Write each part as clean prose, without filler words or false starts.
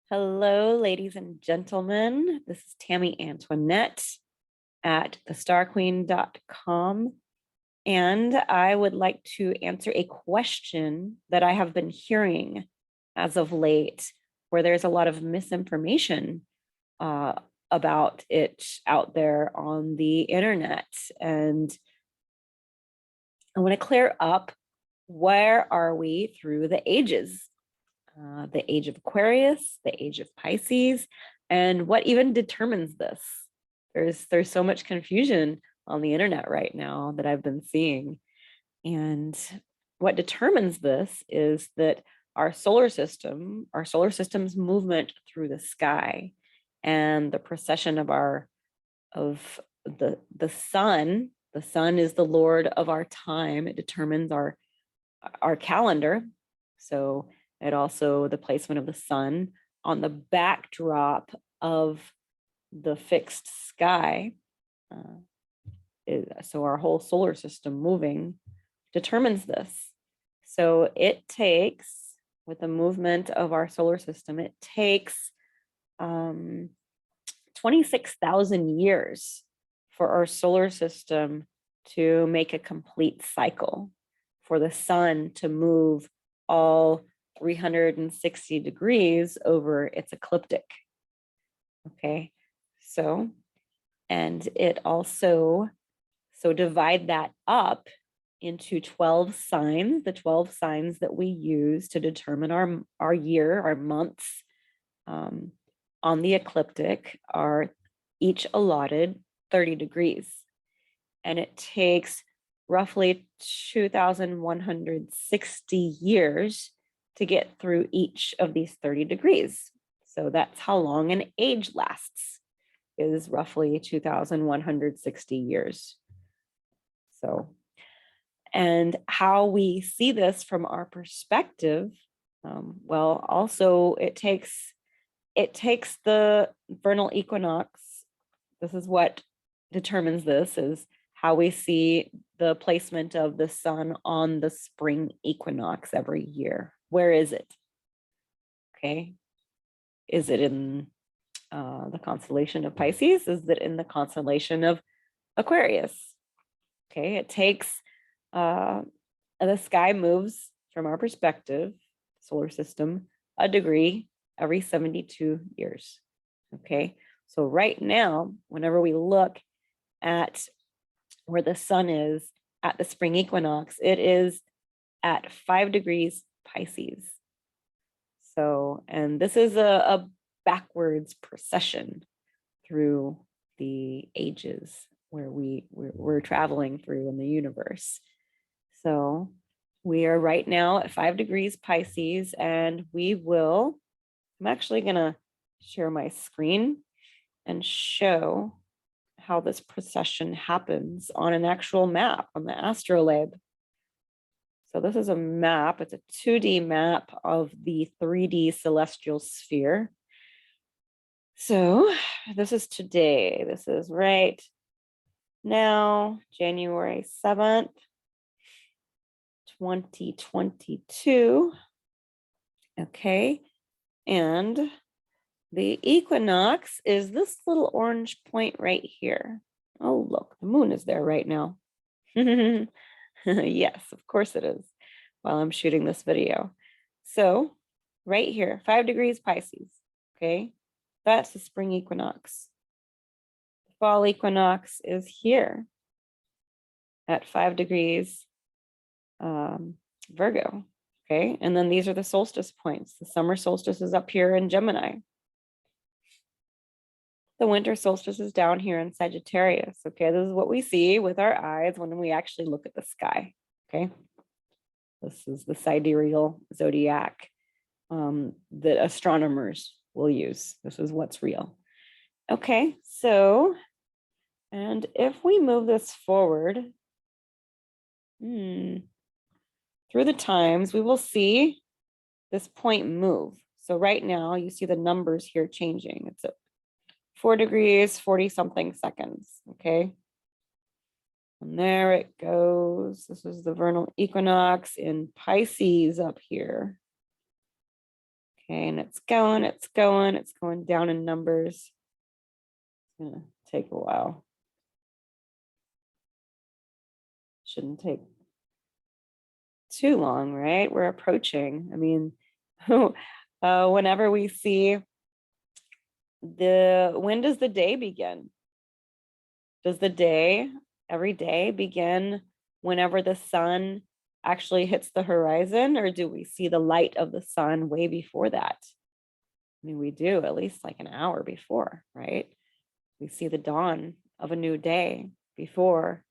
Hello, ladies and gentlemen. This is Tammy Antoinette at thestarqueen.com. And I would like to answer a question that I have been hearing as of late, where there's a lot of misinformation about it out there on the internet. And I want to clear up, where are we through the ages? The age of Aquarius, the age of Pisces, and what even determines this? There's so much confusion on the internet right now that I've been seeing. And what determines this is that our solar system's movement through the sky and the precession of the sun. The sun is the lord of our time. It determines our calendar. So it also, the placement of the sun on the backdrop of the fixed sky. So our whole solar system moving determines this. So it takes, with the movement of our solar system, it takes 26,000 years for our solar system to make a complete cycle, for the sun to move all 360 degrees over its ecliptic. Okay, so, and it also, so divide that up into 12 signs, the 12 signs that we use to determine our year, our months on the ecliptic are each allotted 30 degrees. And it takes roughly 2,160 years to get through each of these 30 degrees. So that's how long an age lasts, is roughly 2,160 years. So, and how we see this from our perspective, well, also it takes the vernal equinox. This is what determines this, is how we see the placement of the sun on the spring equinox every year. Where is it? Okay. Is it in the constellation of Pisces? Is it in the constellation of Aquarius? Okay, it takes, the sky moves from our perspective, solar system, a degree every 72 years. Okay, so right now, whenever we look at where the sun is at the spring equinox, it is at 5 degrees Pisces. So, and this is a backwards procession through the ages where we're traveling through in the universe. So we are right now at 5 degrees Pisces, and I'm actually gonna share my screen and show how this procession happens on an actual map on the astrolabe. So this is a map, it's a 2D map of the 3D celestial sphere. So this is today, this is right now, January 7th, 2022. Okay, and the equinox is this little orange point right here. Oh, look, the moon is there right now. Yes, of course it is, while I'm shooting this video. So right here, 5 degrees Pisces, okay? That's the spring equinox. The fall equinox is here at 5 degrees Virgo, okay? And then these are the solstice points. The summer solstice is up here in Gemini. The winter solstice is down here in Sagittarius. Okay, this is what we see with our eyes when we actually look at the sky. Okay, this is the sidereal zodiac that astronomers will use. This is what's real. Okay, so, and if we move this forward through the times, we will see this point move. So right now you see the numbers here changing. It's 4 degrees, 40 something seconds, okay? And there it goes. This is the vernal equinox in Pisces up here. Okay, and it's going down in numbers. It's gonna take a while. Shouldn't take too long, right? We're approaching. I mean, whenever we see when does the day begin? Does the day, every day, begin whenever the sun actually hits the horizon, or do we see the light of the sun way before that? I mean, we do at least like an hour before, right? We see the dawn of a new day before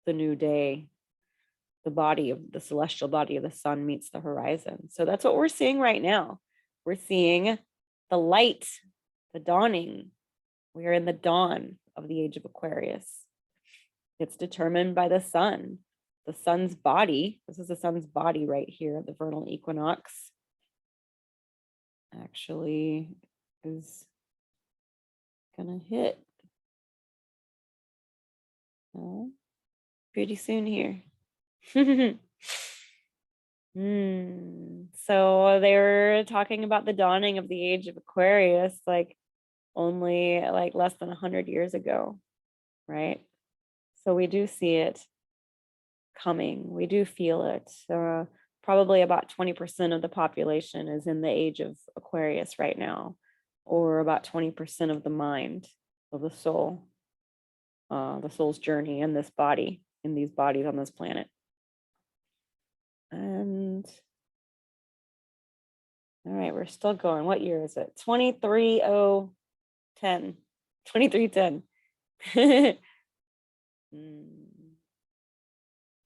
the new day, the celestial body of the sun meets the horizon. So that's what we're seeing right now. We're seeing the light, the dawning. We are in the dawn of the age of Aquarius. It's determined by the sun. The sun's body, this is the sun's body right here at the vernal equinox, actually is gonna hit pretty soon here. So they were talking about the dawning of the age of Aquarius like only like less than 100 years ago, right? So we do see it coming. We do feel it. Probably about 20% of the population is in the age of Aquarius right now, or about 20% of the mind, of the soul's journey in this body, in these bodies on this planet. And all right, we're still going. What year is it? 2310. 2310.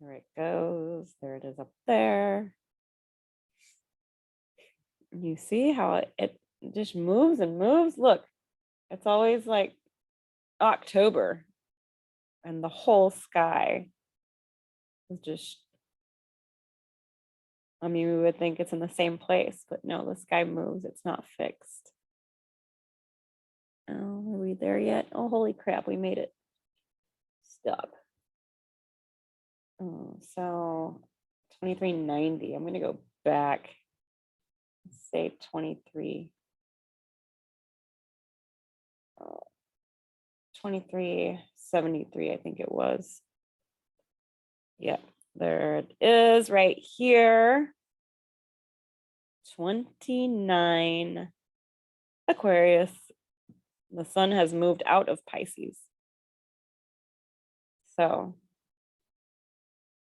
There it goes. There it is up there. You see how it just moves and moves? Look, it's always like October and the whole sky is just, I mean, we would think it's in the same place, but no, the sky moves. It's not fixed. Oh, are we there yet? Oh, holy crap, we made it. Stop. Oh, so 2390. I'm going to go back. Let's say 23. 2373, I think it was. Yeah, there it is right here. 29 Aquarius. The sun has moved out of Pisces. So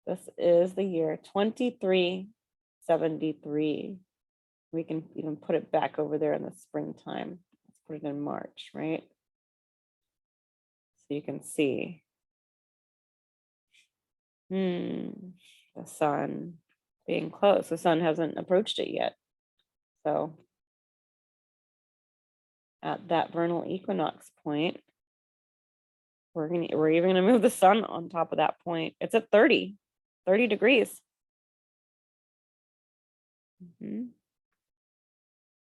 this is the year 2373. We can even put it back over there in the springtime. Let's put it in March, right? So you can see the sun being close. The sun hasn't approached it yet. So at that vernal equinox point, we're even gonna move the sun on top of that point. It's at 30 degrees.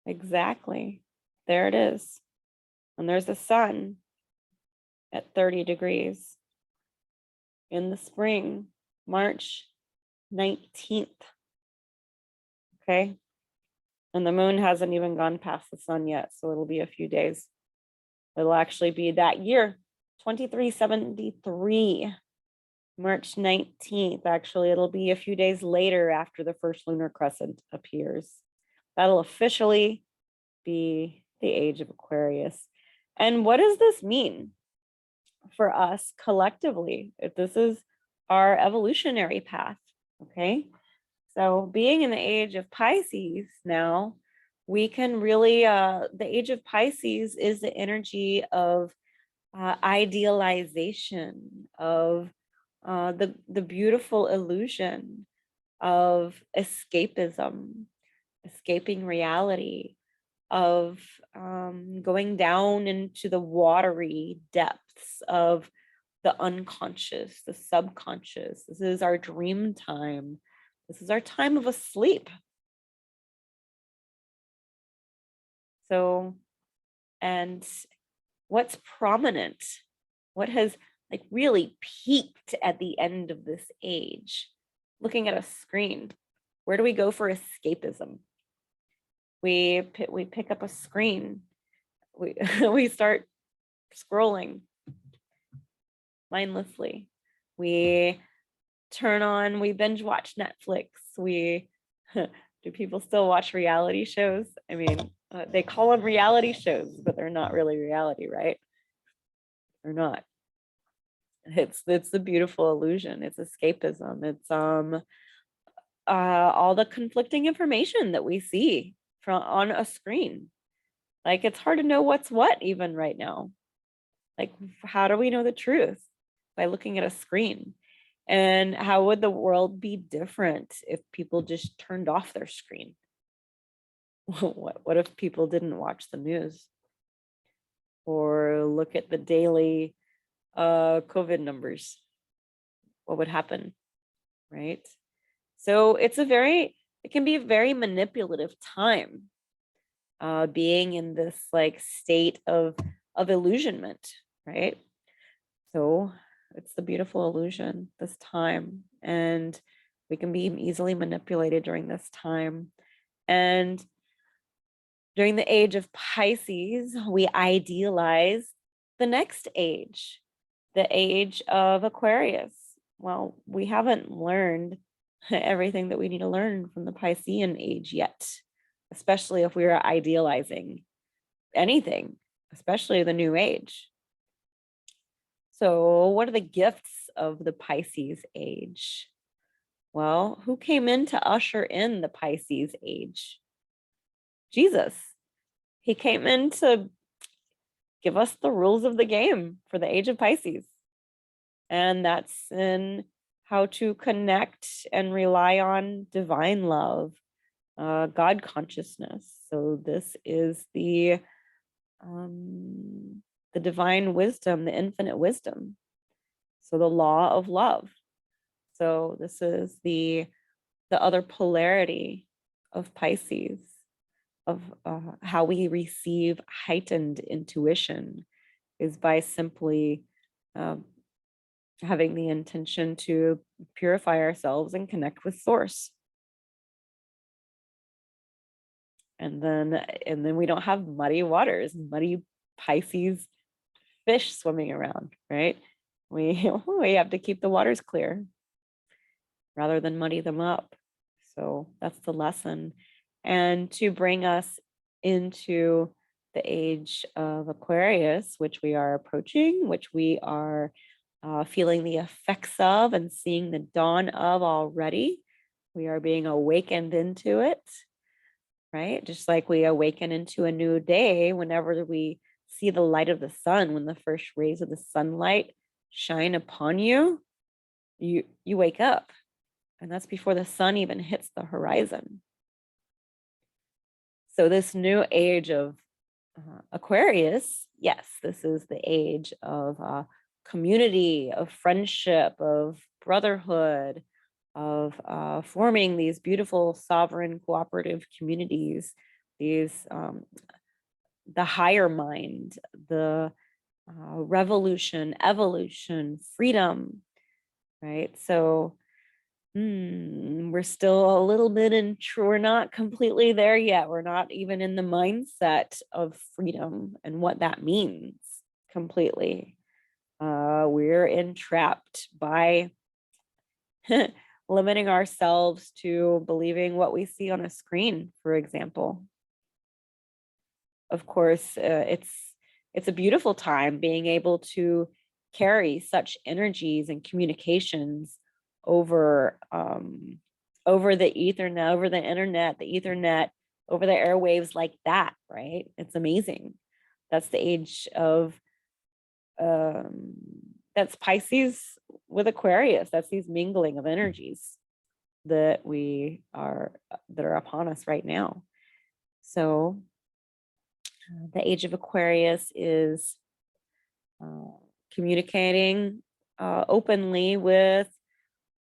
Exactly. There it is. And there's the sun at 30 degrees in the spring, March 19th. Okay. And the moon hasn't even gone past the sun yet, so it'll be a few days. It'll actually be that year, 2373, March 19th. Actually, it'll be a few days later after the first lunar crescent appears. That'll officially be the age of Aquarius. And what does this mean for us collectively? This is our evolutionary path, okay? So being in the age of Pisces now, we can really, the age of Pisces is the energy of idealization, of the beautiful illusion of escapism, escaping reality, of going down into the watery depths of the unconscious, the subconscious. This is our dream time. This is our time of asleep. So, and what's prominent? What has like really peaked at the end of this age? Looking at a screen, where do we go for escapism? We pick up a screen. We we start scrolling mindlessly. We we binge watch Netflix. Do people still watch reality shows? I mean, they call them reality shows, but they're not really reality, right? They're not. It's the beautiful illusion. It's escapism. It's all the conflicting information that we see from on a screen. Like, it's hard to know what's what even right now. Like, how do we know the truth? By looking at a screen. And how would the world be different if people just turned off their screen? What if people didn't watch the news or look at the daily COVID numbers? What would happen, right? So it can be a very manipulative time, being in this like state of illusionment, right? So it's the beautiful illusion, this time, and we can be easily manipulated during this time. And during the age of Pisces, we idealize the next age, the age of Aquarius. Well, we haven't learned everything that we need to learn from the Piscean age yet, especially if we are idealizing anything, especially the new age. So, what are the gifts of the Pisces age? Well, who came in to usher in the Pisces age? Jesus. He came in to give us the rules of the game for the age of Pisces. And that's in how to connect and rely on divine love, God consciousness. So this is the divine wisdom, the infinite wisdom. So the law of love. So this is the other polarity of Pisces, of how we receive heightened intuition, is by simply having the intention to purify ourselves and connect with source. And then we don't have muddy waters, muddy Pisces fish swimming around, right? We have to keep the waters clear rather than muddy them up. So that's the lesson. And to bring us into the age of Aquarius, which we are approaching, which we are feeling the effects of and seeing the dawn of already. We are being awakened into it, right? Just like we awaken into a new day whenever we see the light of the sun, when the first rays of the sunlight shine upon you, you wake up. And that's before the sun even hits the horizon. So this new age of Aquarius, yes, this is the age of community, of friendship, of brotherhood, of forming these beautiful sovereign cooperative communities, these the higher mind, the revolution, evolution, freedom, right? So we're still a little bit we're not completely there yet. We're not even in the mindset of freedom and what that means completely. We're entrapped by limiting ourselves to believing what we see on a screen, for example. Of course, it's a beautiful time being able to carry such energies and communications over the Ethernet, over the internet, the Ethernet, over the airwaves like that, right? It's amazing. That's the age of that's Pisces with Aquarius. That's these mingling of energies that are upon us right now. So the age of Aquarius is communicating openly with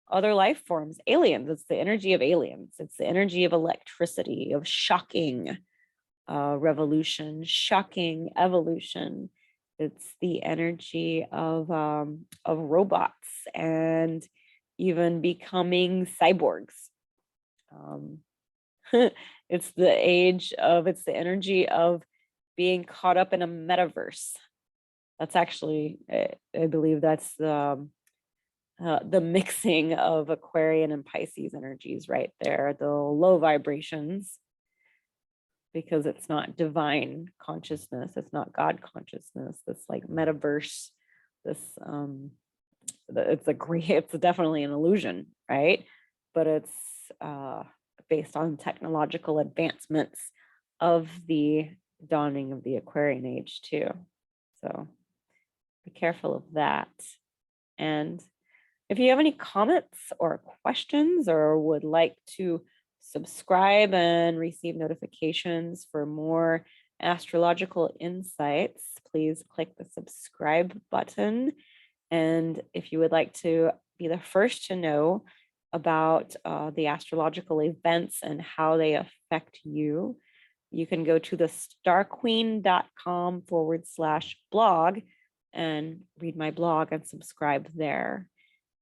other life forms, aliens. It's the energy of aliens. It's the energy of electricity, of shocking revolution, shocking evolution. It's the energy of robots and even becoming cyborgs. It's the energy of being caught up in a metaverse. That's actually, I believe that's the mixing of Aquarian and Pisces energies right there, the low vibrations, because it's not divine consciousness, it's not God consciousness, it's like metaverse, this it's definitely an illusion, right? But it's based on technological advancements of the dawning of the Aquarian age too. So be careful of that. And if you have any comments or questions or would like to subscribe and receive notifications for more astrological insights, please click the subscribe button. And if you would like to be the first to know about the astrological events and how they affect you, you can go to the starqueen.com/blog and read my blog and subscribe there.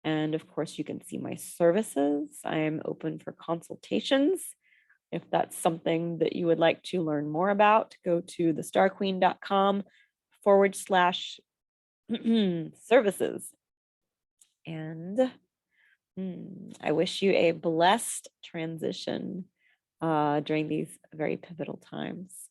And of course, you can see my services. I am open for consultations. If that's something that you would like to learn more about, go to thestarqueen.com/services. And I wish you a blessed transition during these very pivotal times.